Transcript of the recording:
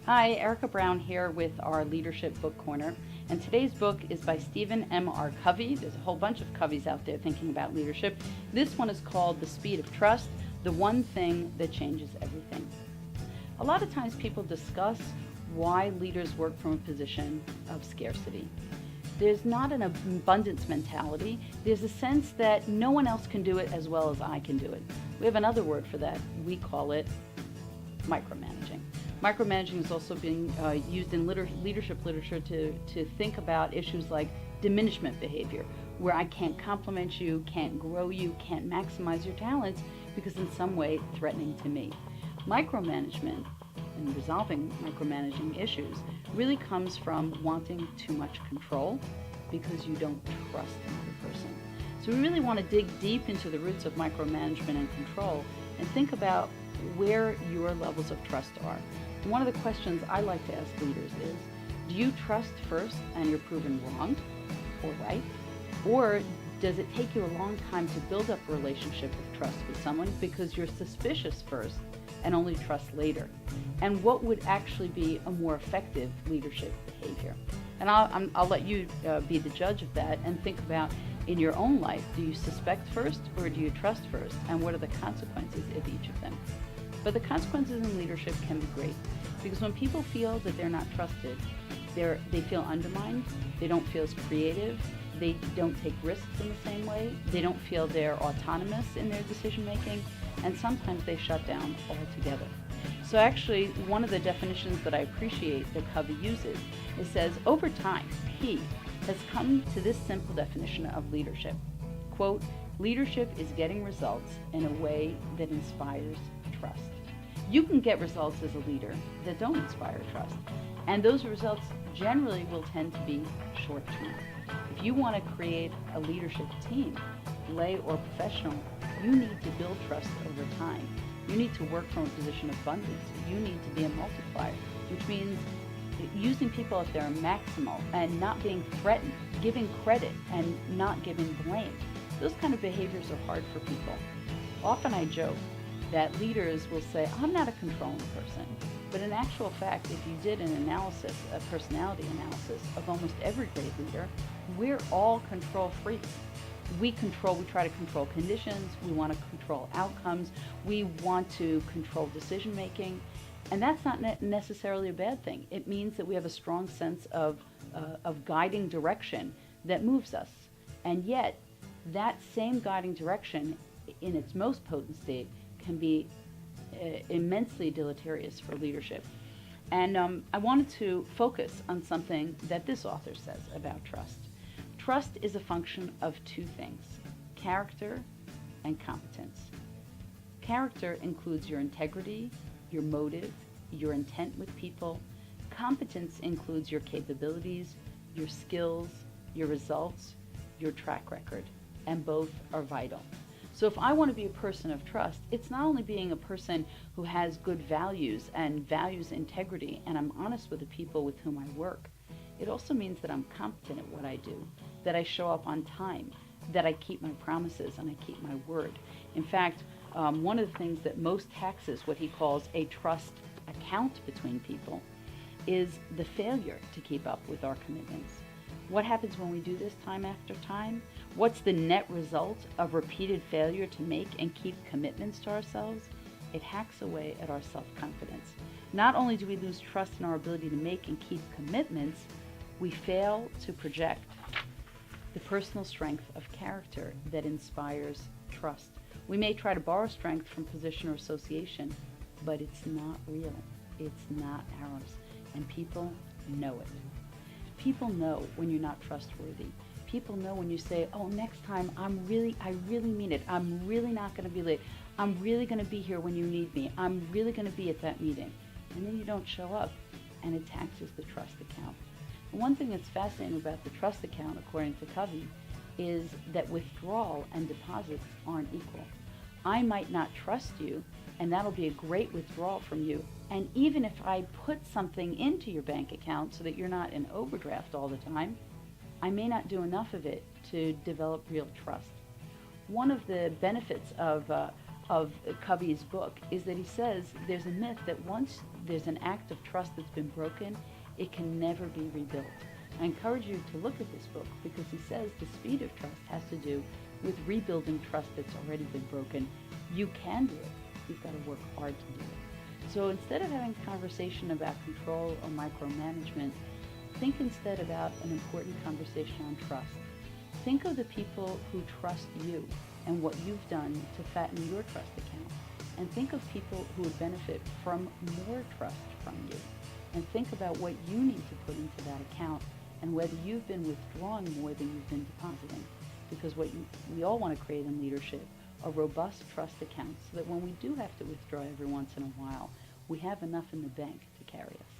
Hi, Erica Brown here with our Leadership Book Corner. And today's book is by Stephen M. R. Covey. There's a whole bunch of Coveys out there thinking about leadership. This one is called The Speed of Trust, the one thing that changes everything. A lot of times people discuss why leaders work from a position of scarcity. There's not an abundance mentality. There's a sense that no one else can do it as well as I can do it. We have another word for that. We call it micromanaging. Micromanaging is also being used in leadership literature to think about issues like diminishment behavior, where I can't compliment you, can't grow you, can't maximize your talents because in some way threatening to me. Micromanagement and resolving micromanaging issues really comes from wanting too much control because you don't trust another person. So we really want to dig deep into the roots of micromanagement and control and think about where your levels of trust are. And one of the questions I like to ask leaders is, do you trust first and you're proven wrong or right? Or does it take you a long time to build up a relationship of trust with someone because you're suspicious first and only trust later? And what would actually be a more effective leadership behavior? And I'll let you be the judge of that and think about in your own life, do you suspect first or do you trust first? And what are the consequences of each of them? But the consequences in leadership can be great because when people feel that they're not trusted, they feel undermined, they don't feel as creative, they don't take risks in the same way, they don't feel they're autonomous in their decision making, and sometimes they shut down altogether. So actually, one of the definitions that I appreciate that Covey uses, it says, over time, he has come to this simple definition of leadership. Quote, leadership is getting results in a way that inspires trust. You can get results as a leader that don't inspire trust, and those results generally will tend to be short-term. If you want to create a leadership team, lay or professional, you need to build trust over time. You need to work from a position of abundance. You need to be a multiplier, which means using people at their maximal and not being threatened, giving credit and not giving blame. Those kind of behaviors are hard for people. Often I joke that leaders will say, I'm not a controlling person. But in actual fact, if you did an analysis, a personality analysis of almost every great leader, we're all control freaks. We try to control conditions, we want to control outcomes, we want to control decision making, and that's not necessarily a bad thing. It means that we have a strong sense of guiding direction that moves us. And yet, that same guiding direction in its most potent state can be immensely deleterious for leadership. And I wanted to focus on something that this author says about trust. Trust is a function of two things, character and competence. Character includes your integrity, your motive, your intent with people. Competence includes your capabilities, your skills, your results, your track record, and both are vital. So if I want to be a person of trust, it's not only being a person who has good values and values integrity and I'm honest with the people with whom I work. It also means that I'm competent at what I do, that I show up on time, that I keep my promises and I keep my word. In fact, one of the things that most taxes what he calls a trust account between people is the failure to keep up with our commitments. What happens when we do this time after time? What's the net result of repeated failure to make and keep commitments to ourselves? It hacks away at our self-confidence. Not only do we lose trust in our ability to make and keep commitments, we fail to project the personal strength of character that inspires trust. We may try to borrow strength from position or association, but it's not real. It's not ours. And people know it. People know when you're not trustworthy. People know when you say, oh, next time I really mean it. I'm really not going to be late. I'm really going to be here when you need me. I'm really going to be at that meeting. And then you don't show up, and it taxes the trust account. And one thing that's fascinating about the trust account, according to Covey, is that withdrawal and deposits aren't equal. I might not trust you, and that'll be a great withdrawal from you. And even if I put something into your bank account so that you're not in overdraft all the time, I may not do enough of it to develop real trust. One of the benefits of of Covey's book is that he says there's a myth that once there's an act of trust that's been broken, it can never be rebuilt. I encourage you to look at this book because he says the speed of trust has to do with rebuilding trust that's already been broken. You can do it. You've got to work hard to do it. So instead of having a conversation about control or micromanagement, think instead about an important conversation on trust. Think of the people who trust you and what you've done to fatten your trust account. And think of people who would benefit from more trust from you. And think about what you need to put into that account and whether you've been withdrawing more than you've been depositing. Because we all want to create in leadership, a robust trust account so that when we do have to withdraw every once in a while, we have enough in the bank to carry us.